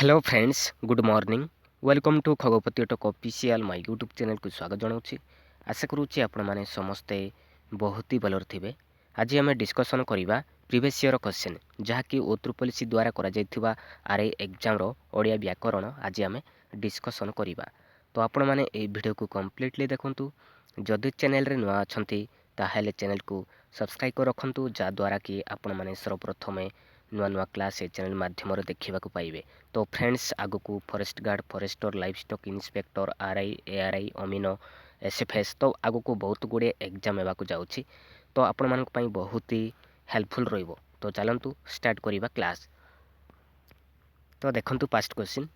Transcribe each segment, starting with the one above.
Hello friends good morning welcome to Khagopati talk official my YouTube channel को स्वागत जनाऊँ। आशा करुच्ची आपण मैंने समस्ते बहुत ही भलर थे। आज आम डिस्कसन करवा प्रीवियस ईयर क्वेश्चन जहाँकि O3C द्वारा करा आरआई एग्जाम ओडिया व्याकरण आज आम डिस्कसन करवा। तो आपण मैंने ये वीडियो को कम्प्लीटली देखूँ। जदि चैनल रे नुआ अच्छी ताहले चैनल को सब्सक्राइब कर रखुँ जहाँद्वारा कि आपण मैंने सर्वप्रथमे नुआ नुआ क्लास ए चैनल माध्यम देखा पाइबे। तो फ्रेंड्स आगु को forest guard forester livestock inspector RI ARI अमीनो एसएफएस तो आगु को बहुत गुड़े एग्जाम होगा जाऊँगी। तो आपण मानक पई बहुत ही हेल्पफुल रहिबो। तो चलंतु स्टार्ट करिबा क्लास। तो देखंतु पास्ट क्वेश्चन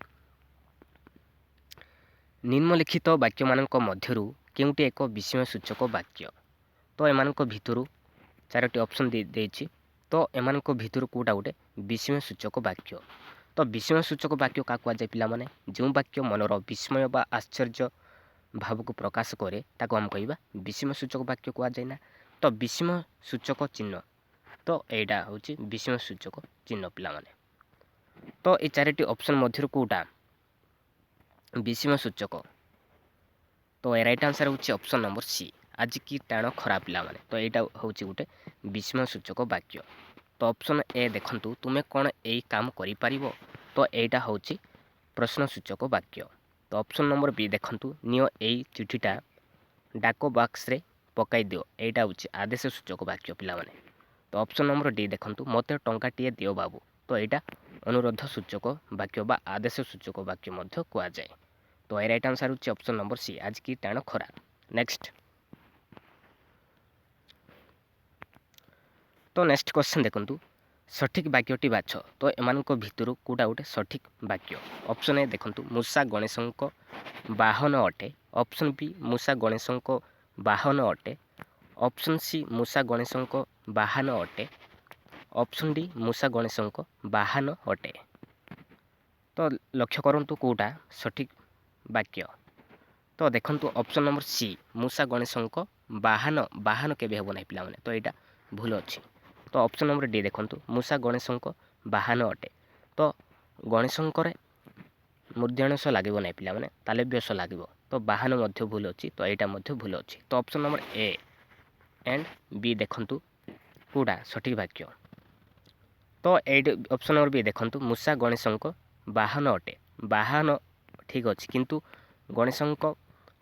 निम्नलिखित वाक्य मानक मध्यरु केउटी एक विस्मय सूचक वाक्य। तो एमानक भितरु चारोटी ऑप्शन देछि। तो एमानक भितरु कोटा गोटे विस्मय सूचक वाक्य। तो विस्मय सूचक वाक्य क्या कहुए पिला माने जो वाक्य मनर विस्मय बा आश्चर्य भाव को प्रकाश करे ताको हम कहवा विस्मय सूचक वाक्य कहुए। तो विस्मय सूचक चिन्ह तो यहाँ हूँ विस्मय सूचक चिन्ह पिला माने। तो ये चारोटी ऑप्शन मध्य कोटा विस्मय सूचक। तो ए राइट आंसर हूँ ऑप्शन नंबर सी आज की टाण खरा पिला माने। तो यहाँ हूँ गोटे विस्मय सूचक वाक्य। तो ऑप्शन ए देखंतु तुमे कौन यही काम करिपारिबो। तो यहाँ हूँ प्रश्नसूचक वाक्य। तो ऑप्शन नंबर बी देखंतु नियो यही चिठीटा डाक बॉक्स रे पकाई दियो यहाँ हूँ आदेश सूचक वाक्य पिला माने। तो ऑप्शन नंबर डी देखंतु मते टंकाटीए दियो बाबू। तो यहाँ अनुरोध सूचक वाक्य बा आदेश सूचक वाक्य मध्य कहुआ जाए। तो ए राइट आंसर हूँ ऑप्शन नंबर सी आज की टाण खरा। नेक्स्ट तो नेक्स्ट क्वेश्चन देखंतु सठिक वाक्यटी बाछ। तो एमानक भितरु कोटा गोटे सठिक वाक्य। ऑप्शन ए देखंतु मूषा गणेशंक वाहन अटे। ऑप्शन बी मूषा गणेशंक वाहन अटे। ऑप्शन सी मूषा गणेशंक वाहन अटे। ऑप्शन डी मूषा गणेशंक वाहन अटे। तो लक्ष्य करंतु कोटा सठिक वाक्य। तो देखंतु ऑप्शन नंबर सी मूषा गणेशंक वाहन वाहन केबे हेबो नै पिला माने। तो एटा भूल अछि। तो ऑप्शन नंबर डी देखंतु मूषा गणेशंक वाहन अटे। तो गणेशंकर मूर्धन्यस लागो ना पिला माने तालव्यस लागो। तो वाहन मध्य भूल अच्छी। तो यहाँ मध्य भूल अच्छी। तो option number A and B देखंतु कोड़ा सठिक वाक्य। तो ये ऑप्शन नंबर बी देखंतु मूषा गणेशंक वाहन अटे। वाहन ठीक अच्छे किंतु गणेशंक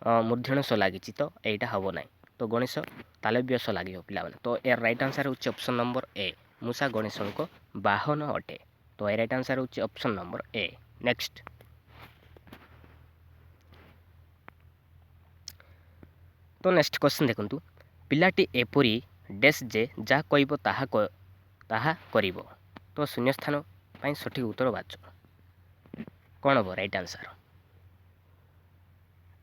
मूर्धन्यस लगी। तो यहाँ हम ना। तो गणेश तालव्यस लगे पिला माने। तो यार राइट आंसर हूँ ऑप्शन नंबर ए मूषा गणेशंक वाहन अटे। तो ए राइट आंसर हूँ ऑप्शन नंबर ए। नेक्स्ट तो नेक्स्ट क्वेश्चन देखंतु पिलाटी एपरी डैश जे जा कहब ताहा करिवो। तो शून्य स्थान पाई सठिक उत्तर बाच कौन हम राइट आंसर।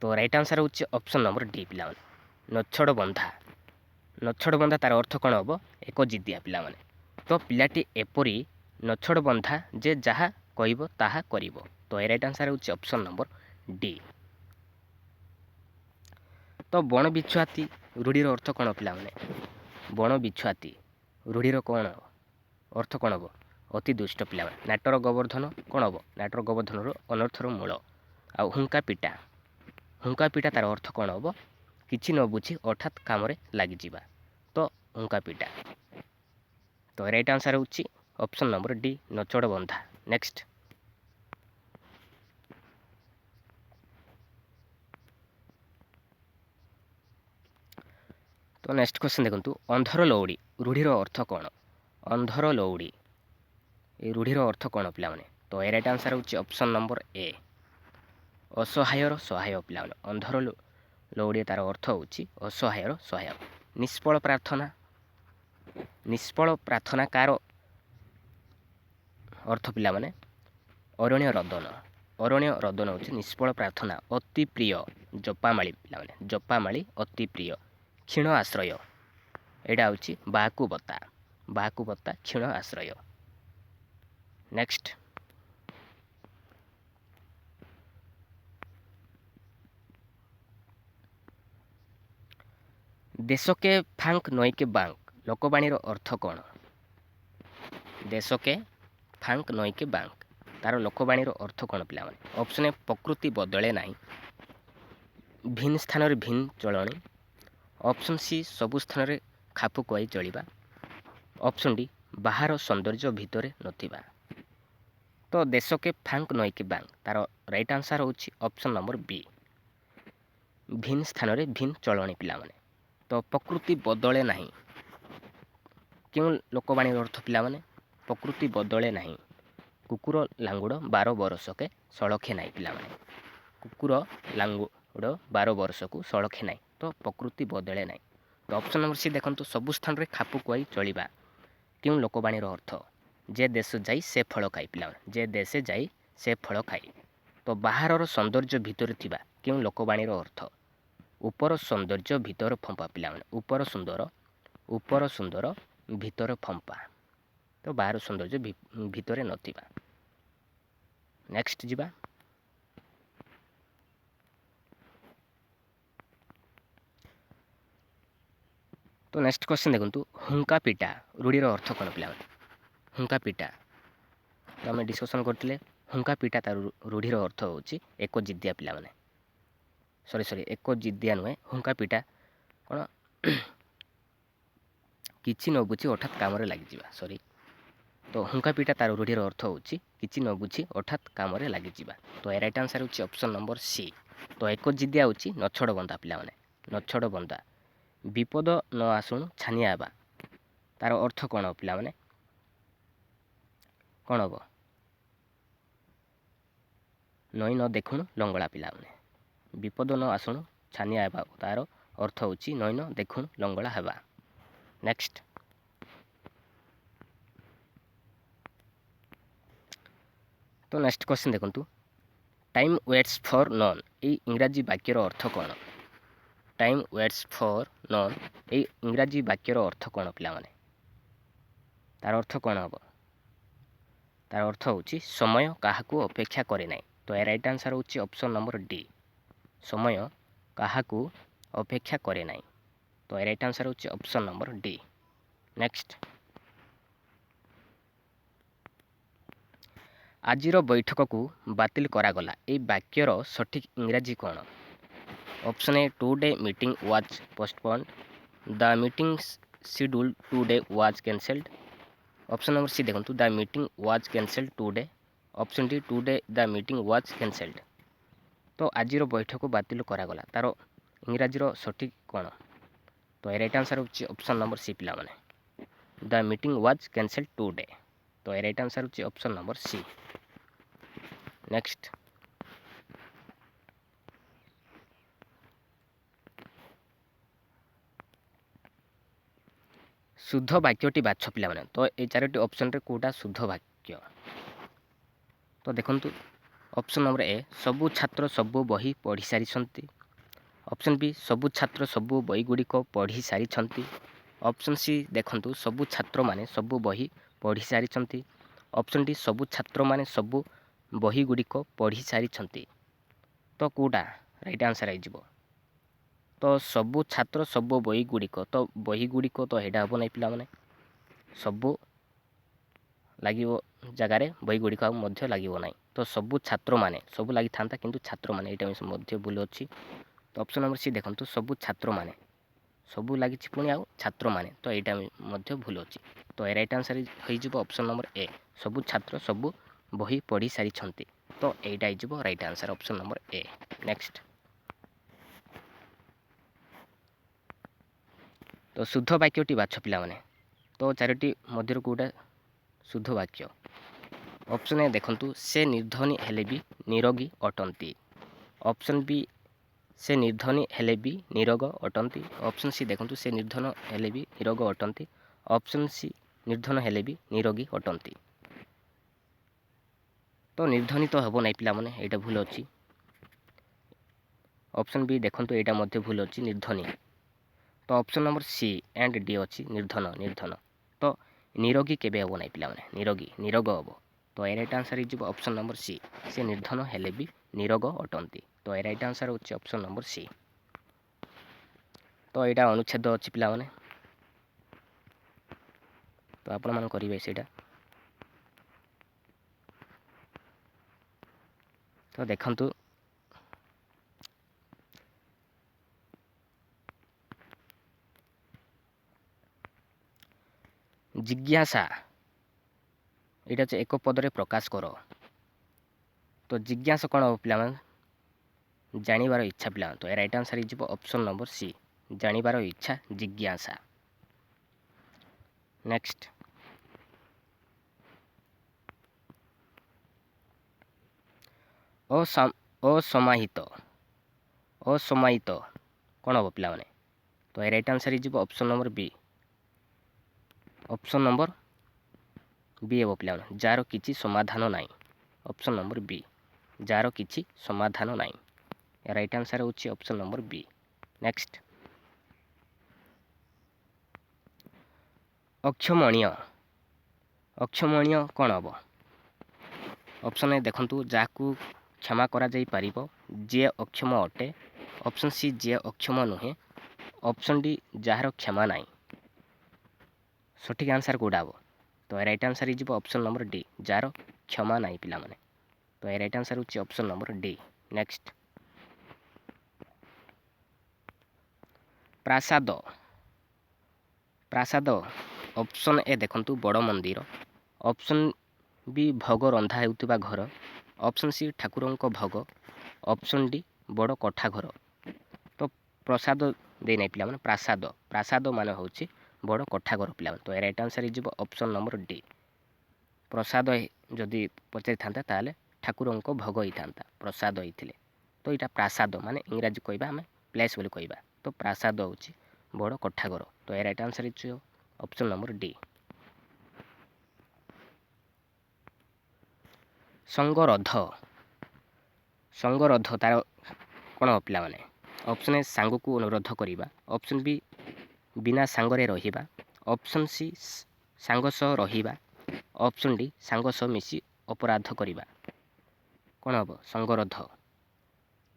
तो राइट आंसर हूँ ऑप्शन नंबर डी पिला माने नछड़ बंधा। नछड़ बंधा तार अर्थ कौन हम एक जिदिया पिला माने। तो पिलाटी एपरी नछड़ बंधा जे जहा कहब ताहा करिवो। तो ए राइट आंसर हूँ ऑप्शन नंबर डी। तो बण बिछुआती रूढ़ीर अर्थ कौन पिला माने बण बिछुआती रूढ़ीर कौन अर्थ कौन हम अति दुष्ट पिला माने। नाटर गोवर्धन कौन हम नाटर गोवर्धन अनर्थर मूल। आ हुंका पिटा तार अर्थ कौन हम किसी न बुझी अर्थात काम लगी जिबा। तो हुंका पिटा। तो राइट आंसर हूँ ऑप्शन नंबर डी नचड़ बंधा। नेक्स्ट तो नेक्स्ट क्वेश्चन देखंतु अंधर लौड़ी रूढ़ीर अर्थ कौन। अंधर लौड़ी ये रूढ़ीर अर्थ कौन पिला माने। तो ए राइट आंसर हूँ ऑप्शन नंबर ए असहायर सहाय पिला माने। अंधर लौड़ी तार अर्थ हूँ असहायर सहाय। निष्फल प्रार्थना कार अर्थ पिला माने अरण्य रदन। अरण्य रदन हूँ निष्फल प्रार्थना। अति प्रिय जपामाली पिला माने जपामाली अति प्रिय। क्षीण आश्रय यहाँ हूँ बाकुबता क्षीण आश्रय। नेक्स्ट देश के फांक नई के बांक लोकवाणी अर्थ कौन। देश के फांक नई के बांक ତାର ଲୋକବାଣୀର ଅର୍ଥ କ'ଣ ପିଲାମାନେ? ଅପସନ୍ ଏ ପ୍ରକୃତି ବଦଳେ ନାହିଁ, ଭିନ୍ନ ସ୍ଥାନରେ ଭିନ୍ନ ଚଳଣି, ଅପସନ୍ ସି ସବୁ ସ୍ଥାନରେ ଖାପ ଖୁଆଇ ଚଳିବା, ଅପସନ୍ ଡି ବାହାର ସୌନ୍ଦର୍ଯ୍ୟ ଭିତରେ ନଥିବା। ତ ଦେଶକେ ଫାଙ୍କ ନଈକେ ବାଙ୍ଗ, ତାର ରାଇଟ୍ ଆନ୍ସର୍ ହେଉଛି ଅପସନ୍ ନମ୍ବର ବି, ଭିନ୍ନ ସ୍ଥାନରେ ଭିନ୍ନ ଚଳଣି ପିଲାମାନେ। ତ ପ୍ରକୃତି ବଦଳେ ନାହିଁ, କେଉଁ ଲୋକବାଣୀର ଅର୍ଥ ପିଲାମାନେ? ପ୍ରକୃତି ବଦଳେ ନାହିଁ, କୁକୁର ଲାଙ୍ଗୁଡ଼ 12 ବରଷକେ ସଳଖେ ନାହିଁ ପିଲାମାନେ। କୁକୁର ଲାଙ୍ଗୁଡ଼ 12 ବର୍ଷକୁ ସଳଖେ ନାହିଁ, ତ ପ୍ରକୃତି ବଦଳେ ନାହିଁ। ତ ଅପସନ୍ ନମ୍ବର ସି ଦେଖନ୍ତୁ, ସବୁ ସ୍ଥାନରେ ଖାପ ଖୁଆଇ ଚଳିବା କେଉଁ ଲୋକବାଣୀର ଅର୍ଥ? ଯେ ଦେଶ ଯାଇ ସେ ଫଳ ଖାଇ ପିଲାମାନେ, ଯେ ଦେଶେ ଯାଇ ସେ ଫଳ ଖାଇ। ତ ବାହାରର ସୌନ୍ଦର୍ଯ୍ୟ ଭିତରେ ଥିବା କେଉଁ ଲୋକବାଣୀର ଅର୍ଥ? ଉପର ସୌନ୍ଦର୍ଯ୍ୟ ଭିତର ଫମ୍ପା ପିଲାମାନେ, ଉପର ସୁନ୍ଦର ଭିତର ଫମ୍ପା, ତ ବାହାର ସୌନ୍ଦର୍ଯ୍ୟ ଭିତରେ ନଥିବା। ନେକ୍ସଟ ଯିବା। ତ ନେକ୍ସଟ କ୍ୱେଶ୍ଚନ୍ ଦେଖନ୍ତୁ, ହୁଙ୍କା ପିଟା ରୂଢ଼ିର ଅର୍ଥ କ'ଣ ପିଲାମାନେ? ହୁଙ୍କା ପିଟା ତ ଆମେ ଡିସ୍କସନ୍ କରିଥିଲେ, ହୁଙ୍କା ପିଟା ତାର ରୂଢ଼ିର ଅର୍ଥ ହେଉଛି ଏକ ଜିଦିଆ ପିଲାମାନେ। ଏକ ଜିଦିଆ ନୁହେଁ, ହୁଙ୍କା ପିଟା କ'ଣ? କିଛି ନ ବୁଝି ହଠାତ୍ କାମରେ ଲାଗିଯିବା। ତ ହୁଙ୍କା ପିଟା ତାର ରୂଢ଼ିର ଅର୍ଥ ହେଉଛି କିଛି ନ ବୁଝି ହଠାତ୍ କାମରେ ଲାଗିଯିବା। ତ ଏ ରାଇଟ୍ ଆନ୍ସର୍ ହେଉଛି ଅପସନ୍ ନମ୍ବର ସି। ତ ଏକ ଜିଦିଆ ହେଉଛି ନଛୋଡ଼ ବନ୍ଧା ପିଲାମାନେ, ନଛୋଡ଼ ବନ୍ଧା। ବିପଦ ନ ଆସୁଣୁ ଛାନିଆ ହେବା, ତାର ଅର୍ଥ କ'ଣ ପିଲାମାନେ? କ'ଣ ହେବ? ନଈ ନ ଦେଖୁଣୁ ଲଙ୍ଗଳା ପିଲାମାନେ। ବିପଦ ନ ଆସୁଣୁ ଛାନିଆ ହେବା, ତାର ଅର୍ଥ ହେଉଛି ନଈ ନ ଦେଖୁଣୁ ଲଙ୍ଗଳା ହେବା। ନେକ୍ସଟ। ତ ନେକ୍ସଟ କ୍ୱେଶ୍ଚନ୍ ଦେଖନ୍ତୁ, ଟାଇମ୍ ୱେଟ୍ସ ଫର୍ ନନ୍ ଏଇ ଇଂରାଜୀ ବାକ୍ୟର ଅର୍ଥ କ'ଣ? ଟାଇମ୍ ୱେଟ୍ସ ଫର୍ ନନ୍ ଏଇ ଇଂରାଜୀ ବାକ୍ୟର ଅର୍ଥ କ'ଣ ପିଲାମାନେ? ତାର ଅର୍ଥ କ'ଣ ହେବ? ତାର ଅର୍ଥ ହେଉଛି ସମୟ କାହାକୁ ଅପେକ୍ଷା କରେ ନାହିଁ। ତ ଏ ରାଇଟ୍ ଆନ୍ସର୍ ହେଉଛି ଅପସନ୍ ନମ୍ବର ଡି, ସମୟ କାହାକୁ ଅପେକ୍ଷା କରେ ନାହିଁ। ତ ଏ ରାଇଟ୍ ଆନ୍ସର୍ ହେଉଛି ଅପସନ୍ ନମ୍ବର ଡି। ନେକ୍ସଟ। ଆଜିର ବୈଠକକୁ ବାତିଲ କରାଗଲା ଏଇ ବାକ୍ୟର ସଠିକ୍ ଇଂରାଜୀ କ'ଣ? Option A today meeting was postponed, the meeting scheduled today was cancelled. Option number C ଦେଖନ୍ତୁ, the meeting was cancelled today, option D today the meeting was cancelled. ତ ଆଜିର ବୈଠକ ବାତିଲ କରାଗଲା, ତାର ଇଂରାଜୀର ସଠିକ୍ କ'ଣ? ତ ଏ ରାଇଟ୍ ଆନ୍ସର୍ ହେଉଛି ଅପସନ୍ ନମ୍ବର ସି ପିଲାମାନେ, ଦ ମିଟିଂ ୱାଜ୍ କ୍ୟାନସେଲ୍ଡ ଟୁଡେ। ତ ଏ ରାଇଟ୍ ଆନ୍ସର୍ ହେଉଛି ଅପସନ୍ ନମ୍ବର ସି। ନେକ୍ସଟ। ଶୁଦ୍ଧ ବାକ୍ୟଟି ବାଛ ପିଲାମାନେ। ତ এই ଚାରୋଟି ଅପସନ୍ରେ କେଉଁଟା ଶୁଦ୍ଧ ବାକ୍ୟ? ତ ଦେଖନ୍ତୁ, ଅପସନ୍ ନମ୍ବର ଏ ସବୁ ଛାତ୍ର ସବୁ ବହି ପଢ଼ି ସାରିଛନ୍ତି, ଅପସନ୍ ବି ସବୁ ଛାତ୍ର ସବୁ ବହିଗୁଡ଼ିକ ପଢ଼ି ସାରିଛନ୍ତି, ଅପସନ୍ ସି ଦେଖନ୍ତୁ ସବୁ ଛାତ୍ରମାନେ ସବୁ ବହି ପଢ଼ି ସାରିଛନ୍ତି, ଅପସନ୍ ଡି ସବୁ ଛାତ୍ରମାନେ ସବୁ ବହିଗୁଡ଼ିକ ପଢ଼ି ସାରିଛନ୍ତି। ତ କେଉଁଟା ରାଇଟ୍ ଆନ୍ସର୍ ହେଇଯିବ? ତ ସବୁ ଛାତ୍ର ସବୁ ବହିଗୁଡ଼ିକ, ତ ବହିଗୁଡ଼ିକ ତ ଏଇଟା ହେବ ନାହିଁ ପିଲାମାନେ, ସବୁ ଲାଗିବ ଜାଗାରେ ବହିଗୁଡ଼ିକ ଆଉ ମଧ୍ୟ ଲାଗିବ ନାହିଁ। ତ ସବୁ ଛାତ୍ରମାନେ, ସବୁ ଲାଗିଥାନ୍ତା କିନ୍ତୁ ଛାତ୍ରମାନେ ଏଇଟା ମଧ୍ୟ ଭୁଲ ଅଛି। ତ ଅପସନ୍ ନମ୍ବର ସି ଦେଖନ୍ତୁ ସବୁ ଛାତ୍ରମାନେ, ସବୁ ଲାଗିଛି ପୁଣି ଆଉ ଛାତ୍ରମାନେ, ତ ଏଇଟା ମଧ୍ୟ ଭୁଲ ଅଛି। ତ ଏ ରାଇଟ୍ ଆନ୍ସର୍ ହେଇଯିବ ଅପସନ୍ ନମ୍ବର ଏ, ସବୁ ଛାତ୍ର ସବୁ ବହି ପଢ଼ି ସାରିଛନ୍ତି। ତ ଏଇଟା ହେଇଯିବ right answer option number A. Next. ତ ଶୁଦ୍ଧ ବାକ୍ୟଟି ବାଛ ପିଲାମାନେ। ତ ଚାରୋଟି ମଧ୍ୟରୁ କେଉଁଟା ଶୁଦ୍ଧ ବାକ୍ୟ? ଅପସନ୍ ଏ ଦେଖନ୍ତୁ, ସେ ନିର୍ଦ୍ଧନୀ ହେଲେ ବି ନିରୋଗୀ ଅଟନ୍ତି, ଅପସନ୍ ବି ସେ ନିର୍ଦ୍ଧନୀ ହେଲେ ବି ନିରୋଗ ଅଟନ୍ତି, ଅପସନ୍ ସି ଦେଖନ୍ତୁ ସେ ନିର୍ଦ୍ଧନ ହେଲେ ବି ନିରୋଗ ଅଟନ୍ତି, ଅପସନ୍ ସି ନିର୍ଦ୍ଧନ ହେଲେ ବି ନିରୋଗୀ ଅଟନ୍ତି। ତ ନିର୍ଦ୍ଧନୀ ତ ହେବ ନାହିଁ ପିଲାମାନେ, ଏଇଟା ଭୁଲ ଅଛି। ଅପସନ୍ ବି ଦେଖନ୍ତୁ ଏଇଟା ମଧ୍ୟ ଭୁଲ ଅଛି, ନିର୍ଦ୍ଧନୀ। ତ option number C and D ଅଛି ନିର୍ଦ୍ଧନ। ତ ନିରୋଗୀ କେବେ ହେବ ନାହିଁ ପିଲାମାନେ, ନିରୋଗ ହେବ। ତ ଏ ରାଇଟ୍ ଆନ୍ସର୍ ହେଇଯିବ ଅପସନ୍ ନମ୍ବର ସି, ସେ ନିର୍ଦ୍ଧନ ହେଲେ ବି ନିରୋଗ ଅଟନ୍ତି। ତ ଏ ରାଇଟ୍ ଆନ୍ସର୍ ହେଉଛି ଅପସନ୍ ନମ୍ବର ସି। ତ ଏଇଟା ଅନୁଚ୍ଛେଦ ଅଛି ପିଲାମାନେ, ତ ଆପଣମାନେ କରିବେ ସେଇଟା। ତ ଦେଖନ୍ତୁ ଜିଜ୍ଞାସା ଏଇଟା ହେଉଛି ଏକ ପଦରେ ପ୍ରକାଶ କର। ତ ଜିଜ୍ଞାସା କ'ଣ ହେବ ପିଲାମାନେ? ଜାଣିବାର ଇଚ୍ଛା ପିଲାମାନେ। ତ ଏ ରାଇଟ୍ ଆନ୍ସର୍ ହେଇଯିବ ଅପସନ୍ ନମ୍ବର ସି, ଜାଣିବାର ଇଚ୍ଛା ଜିଜ୍ଞାସା। ନେକ୍ସଟ ଅସମାହିତ। ଅସମାହିତ କ'ଣ ହେବ ପିଲାମାନେ? ତ ଏ ରାଇଟ୍ ଆନ୍ସର୍ ହେଇଯିବ ଅପସନ୍ ନମ୍ବର ବି। ଅପସନ୍ ନମ୍ବର ବି ହେବ ପିଲାମାନେ, ଯାହାର କିଛି ସମାଧାନ ନାହିଁ। ଅପସନ୍ ନମ୍ବର ବି, ଯାହାର କିଛି ସମାଧାନ ନାହିଁ। ଏ ରାଇଟ୍ ଆନ୍ସର୍ ହେଉଛି ଅପସନ୍ ନମ୍ବର ବି। ନେକ୍ସଟ ଅକ୍ଷମଣୀୟ। ଅକ୍ଷମଣୀୟ କ'ଣ ହେବ? ଅପସନ୍ ଏ ଦେଖନ୍ତୁ, ଯାହାକୁ କ୍ଷମା କରାଯାଇପାରିବ, ଯିଏ ଅକ୍ଷମ ଅଟେ। ଅପସନ୍ ସି, ଯିଏ ଅକ୍ଷମ ନୁହେଁ। ଅପସନ୍ ଡି, ଯାହାର କ୍ଷମା ନାହିଁ। ସଠିକ୍ ଆନ୍ସର୍ କେଉଁଟା ହେବ? ତ ଏ ରାଇଟ୍ ଆନ୍ସର୍ ହେଇଯିବ ଅପସନ୍ ନମ୍ବର ଡି, ଯାହାର କ୍ଷମା ନାହିଁ ପିଲାମାନେ। ତ ଏ ରାଇଟ୍ ଆନ୍ସର୍ ହେଉଛି ଅପସନ୍ ନମ୍ବର ଡି। ନେକ୍ସଟ ପ୍ରାସାଦ। ପ୍ରାସାଦ ଅପସନ୍ ଏ ଦେଖନ୍ତୁ, ବଡ଼ ମନ୍ଦିର। ଅପସନ୍ ବି, ଭୋଗ ରନ୍ଧା ହେଉଥିବା ଘର। ଅପସନ୍ ସି, ଠାକୁରଙ୍କ ଭୋଗ। ଅପସନ୍ ଡି, ବଡ଼ କୋଠା ଘର। ତ ପ୍ରସାଦ ଦେଇନାହିଁ ପିଲାମାନେ, ପ୍ରାସାଦ। ପ୍ରାସାଦ ମାନେ ହେଉଛି ବଡ଼ କୋଠା ଘର ପିଲାମାନେ। ତ ଏ ରାଇଟ୍ ଆନ୍ସର୍ ହେଇଯିବ ଅପସନ୍ ନମ୍ବର ଡି। ପ୍ରସାଦ ଯଦି ପଚାରିଥାନ୍ତା ତାହେଲେ ଠାକୁରଙ୍କ ଭୋଗ ହେଇଥାନ୍ତା, ପ୍ରସାଦ ହେଇଥିଲେ। ତ ଏଇଟା ପ୍ରାସାଦ ମାନେ ଇଂରାଜୀ କହିବା ଆମେ ପ୍ଲେସ୍ ବୋଲି କହିବା। ତ ପ୍ରାସାଦ ହେଉଛି ବଡ଼ କୋଠା ଘର। ତ ଏ ରାଇଟ୍ ଆନ୍ସର୍ ହେଇଯିବ ଅପସନ୍ ନମ୍ବର ଡି। ସଙ୍ଗରୋଧ। ସଙ୍ଗରୋଧ ତାର କ'ଣ ପିଲାମାନେ? ଅପସନ୍ ଏ, ସାଙ୍ଗକୁ ଅନୁରୋଧ କରିବା। ଅପସନ୍ ବି, ବିନା ସାଙ୍ଗରେ ରହିବା। ଅପସନ୍ ସି, ସାଙ୍ଗ ସହ ରହିବା। ଅପସନ୍ ଡି, ସାଙ୍ଗ ସହ ମିଶି ଅପରାଧ କରିବା। କ'ଣ ହେବ? ସଙ୍ଗରୋଧ।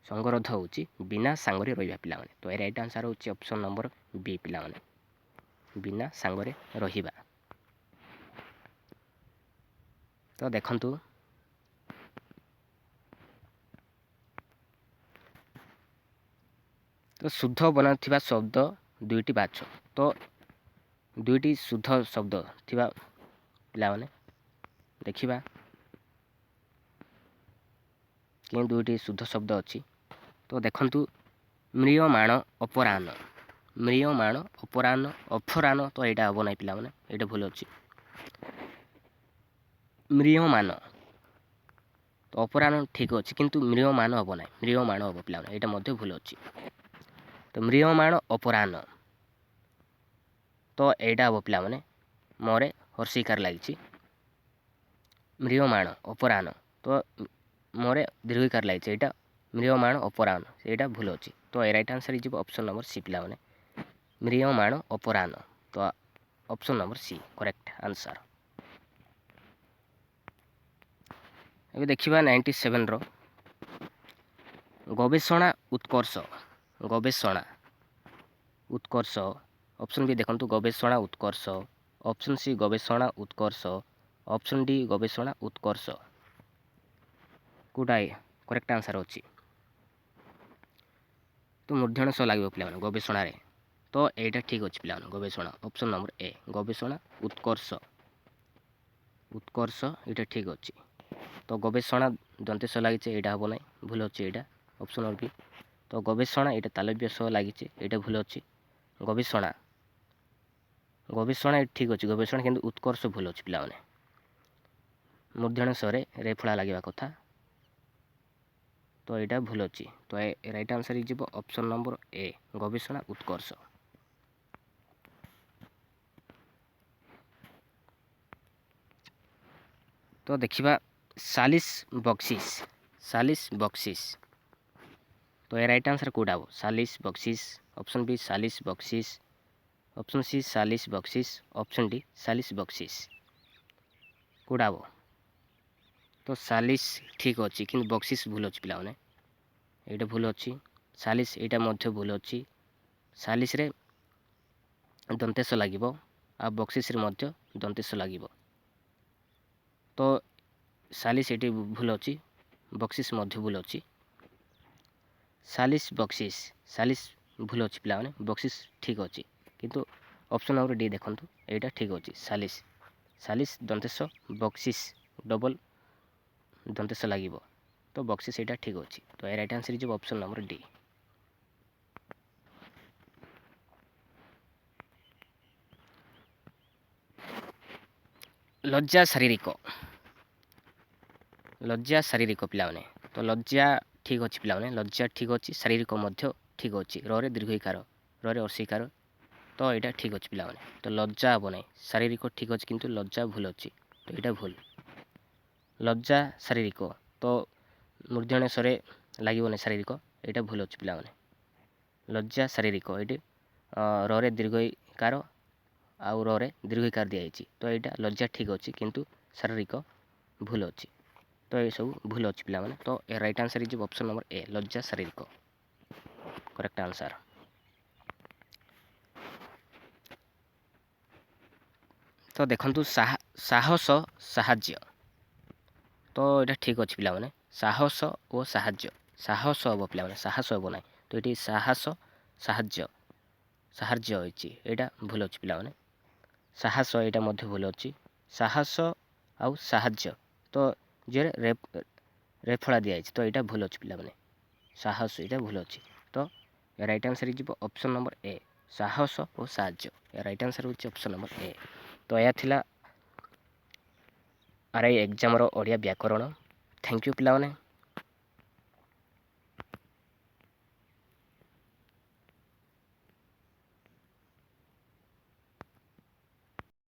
ସଙ୍ଗରୋଧ ହେଉଛି ବିନା ସାଙ୍ଗରେ ରହିବା ପିଲାମାନେ। ତ ଏ ରାଇଟ୍ ଆନ୍ସର୍ ହେଉଛି ଅପସନ୍ ନମ୍ବର ବି ପିଲାମାନେ, ବିନା ସାଙ୍ଗରେ ରହିବା। ତ ଦେଖନ୍ତୁ ତ ଶୁଦ୍ଧ ବନାଉଥିବା ଶବ୍ଦ ଦୁଇଟି ବାଛ। ତ ଦୁଇଟି ଶୁଦ୍ଧ ଶବ୍ଦ ଥିବା ପିଲାମାନେ ଦେଖିବା କେଉଁ ଦୁଇଟି ଶୁଦ୍ଧ ଶବ୍ଦ ଅଛି। ତ ଦେଖନ୍ତୁ, ମ୍ରିୟମାଣ ଅପରାହ୍ନ। ମ୍ରିୟମାଣ ଅପରାହ୍ନ। ଅପରାହ୍ନ ତ ଏଇଟା ହେବ ନାହିଁ ପିଲାମାନେ, ଏଇଟା ଭୁଲ ଅଛି। ମ୍ରିୟମାନ, ତ ଅପରାହ୍ନ ଠିକ୍ ଅଛି, କିନ୍ତୁ ମ୍ରିୟମାନ ହେବ ନାହିଁ, ମ୍ରିୟମାଣ ହେବ ପିଲାମାନେ, ଏଇଟା ମଧ୍ୟ ଭୁଲ ଅଛି। ତ ମ୍ରିୟମାଣ ଅପରାହ୍ନ, ତ ଏଇଟା ହେବ ପିଲାମାନେ, ମୋରେ ହର୍ଷିକାର ଲାଗିଛି। ମ୍ରିୟମାଣ ଅପରାହ୍ନ, ତ ମୋରେ ଦୀର୍ଘିକାର ଲାଗିଛି, ଏଇଟା ମ୍ରିୟମାଣ ଅପରାହ୍ନ, ଏଇଟା ଭୁଲ ଅଛି। ତ ଏ ରାଇଟ୍ ଆନ୍ସର୍ ହେଇଯିବ ଅପସନ୍ ନମ୍ବର ସି ପିଲାମାନେ, ମ୍ରିୟମାଣ ଅପରାହ୍ନ। ତ option number C correct answer. ଏବେ ଦେଖିବା 97ର ଗବେଷଣା ଉତ୍କର୍ଷ। ଗବେଷଣା ଉତ୍କର୍ଷ। ଅପସନ୍ ବି ଦେଖନ୍ତୁ, ଗବେଷଣା ଉତ୍କର୍ଷ। ଅପସନ୍ ସି, ଗବେଷଣା ଉତ୍କର୍ଷ। ଅପସନ୍ ଡି, ଗବେଷଣା ଉତ୍କର୍ଷ। କେଉଁଟା କରେକ୍ଟ ଆନ୍ସର୍ ଅଛି? ତ ମୂର୍ଦ୍ଧଣ୍ୟ ସ ଲାଗିବ ପିଲାମାନେ ଗବେଷଣାରେ। ତ ଏଇଟା ଠିକ୍ ଅଛି ପିଲାମାନେ, ଗବେଷଣା। ଅପସନ୍ ନମ୍ବର ଏ, ଗବେଷଣା ଉତ୍କର୍ଷ। ଉତ୍କର୍ଷ ଏଇଟା ଠିକ୍ ଅଛି। ତ ଗବେଷଣା ଦନ୍ତେଶ ଲାଗିଛି, ଏଇଟା ହେବ ନାହିଁ, ଭୁଲ ଅଛି ଏଇଟା। ଅପସନ୍ ନମ୍ବର ବି। ତ ଗବେଷଣା ଏଇଟା ତାଲବ୍ୟ ସହ ଲାଗିଛି, ଏଇଟା ଭୁଲ ଅଛି। ଗବେଷଣା, ଗବେଷଣା ଠିକ୍ ଅଛି ଗବେଷଣା, କିନ୍ତୁ ଉତ୍କର୍ଷ ଭୁଲ ଅଛି ପିଲାମାନେ। ମୂର୍ଦ୍ଧଣ୍ୟ ସରେ ରେ ଫଳା ଲାଗିବା କଥା, ତ ଏଇଟା ଭୁଲ ଅଛି। ତ ଏ ରାଇଟ୍ ଆନ୍ସର୍ ହେଇଯିବ ଅପସନ୍ ନମ୍ବର ଏ, ଗବେଷଣା ଉତ୍କର୍ଷ। ତ ଦେଖିବା ସାଲିସ୍ ବକ୍ସିସ୍। ସାଲିସ୍ ବକ୍ସିସ୍, ତ ଏ ରାଇଟ୍ ଆନ୍ସର୍ କେଉଁଟା ହେବ? ସାଲିସ୍ ବକ୍ସିସ୍। ଅପସନ୍ ବି, ସାଲିସ୍ ବକ୍ସିସ୍। ଅପସନ୍ ସି, ସାଲିସ୍ ବକ୍ସିସ୍। ଅପସନ୍ ଡି, ସାଲିସ୍ ବକ୍ସିସ୍। କେଉଁଟା ହେବ? ତ ସାଲିସ୍ ଠିକ୍ ଅଛି, କିନ୍ତୁ ବକ୍ସିସ୍ ଭୁଲ ଅଛି ପିଲାମାନେ, ଏଇଟା ଭୁଲ ଅଛି। ସାଲିସ୍ ଏଇଟା ମଧ୍ୟ ଭୁଲ ଅଛି। ସାଲିସ୍ରେ ଦନ୍ତେଶ ଲାଗିବ, ଆଉ ବକ୍ସିସ୍ରେ ମଧ୍ୟ ଦନ୍ତେଶ ଲାଗିବ। ତ ସାଲିସ୍ ଏଠି ଭୁଲ ଅଛି, ବକ୍ସିସ୍ ମଧ୍ୟ ଭୁଲ ଅଛି। ସାଲିସ୍ ବକ୍ସିସ୍, ସାଲିସ୍ ଭୁଲ ଅଛି ପିଲାମାନେ, ବକ୍ସିସ୍ ଠିକ୍ ଅଛି। କିନ୍ତୁ ଅପସନ୍ ନମ୍ବର ଡି ଦେଖନ୍ତୁ, ଏଇଟା ଠିକ୍ ଅଛି। ସାଲିସ୍, ସାଲିସ୍ ଦନ୍ତେଶ, ବକ୍ସିସ୍ ଡବଲ୍ ଦନ୍ତେଶ ଲାଗିବ, ତ ବକ୍ସିସ୍ ଏଇଟା ଠିକ୍ ଅଛି। ତ ଏ ରାଇଟ୍ ଆନ୍ସର୍ ହେଇଯିବ ଅପସନ୍ ନମ୍ବର ଡି। ଲଜ୍ଜା ଶାରୀରିକ, ଲଜ୍ଜା ଶାରୀରିକ ପିଲାମାନେ, ତ ଲଜ୍ଜା ଠିକ୍ ଅଛି ପିଲାମାନେ, ଲଜ୍ଜା ଠିକ୍ ଅଛି, ଶାରୀରିକ ମଧ୍ୟ ଠିକ୍ ଅଛି। ରରେ ଦୀର୍ଘଇକାର, ରରେ ଅସ୍ୱୀକାର, ତ ଏଇଟା ଠିକ୍ ଅଛି ପିଲାମାନେ। ତ ଲଜ୍ଜା ହେବ ନାହିଁ, ଶାରୀରିକ ଠିକ୍ ଅଛି କିନ୍ତୁ ଲଜ୍ଜା ଭୁଲ ଅଛି, ତ ଏଇଟା ଭୁଲ। ଲଜ୍ଜା ଶାରୀରିକ, ତ ମୂର୍ଦ୍ଧଣ୍ୟ ସ୍ୱରେ ଲାଗିବନି ଶାରୀରିକ, ଏଇଟା ଭୁଲ ଅଛି ପିଲାମାନେ। ଲଜ୍ଜା ଶାରୀରିକ, ଏଇଠି ରରେ ଦୀର୍ଘଇକାର ଆଉ ରରେ ଦୀର୍ଘଇକାର ଦିଆଯାଇଛି, ତ ଏଇଟା ଲଜ୍ଜା ଠିକ୍ ଅଛି କିନ୍ତୁ ଶାରୀରିକ ଭୁଲ ଅଛି। ତ ଏସବୁ ଭୁଲ ଅଛି ପିଲାମାନେ। ତ ଏ ରାଇଟ୍ ଆନ୍ସର୍ ହେଇଯିବ ଅପସନ୍ ନମ୍ବର ଏ, ଲଜ୍ଜା ଶାରୀରିକ, କରେକ୍ଟ ଆନ୍ସର୍। ତ ଦେଖନ୍ତୁ ସାହସ ସାହାଯ୍ୟ, ତ ଏଇଟା ଠିକ୍ ଅଛି ପିଲାମାନେ। ସାହସ ଓ ସାହାଯ୍ୟ, ସାହସ ହେବ ପିଲାମାନେ, ସାହସ ହେବ ନାହିଁ। ତ ଏଠି ସାହସ ସାହାଯ୍ୟ, ସାହାଯ୍ୟ ହୋଇଛି, ଏଇଟା ଭୁଲ ଅଛି ପିଲାମାନେ। ସାହସ ଏଇଟା ମଧ୍ୟ ଭୁଲ ଅଛି। ସାହସ ଆଉ ସାହାଯ୍ୟ, ତ ଯେ ରେଫଳା ଦିଆଯାଇଛି, ତ ଏଇଟା ଭୁଲ ଅଛି ପିଲାମାନେ। ସାହସ ଏଇଟା ଭୁଲ ଅଛି। ତ ରାଇଟ୍ ଆନ୍ସର୍ ହେଇଯିବ ଅପସନ୍ ନମ୍ବର ଏ, ସାହସ ଓ ସାହାଯ୍ୟ। ରାଇଟ୍ ଆନ୍ସର୍ ହେଉଛି ଅପସନ୍ ନମ୍ବର ଏ। ତ ଏହା ଥିଲା RI ଏକ୍ଜାମ୍ର ଓଡ଼ିଆ ବ୍ୟାକରଣ। ଥ୍ୟାଙ୍କ ୟୁ ପିଲାମାନେ।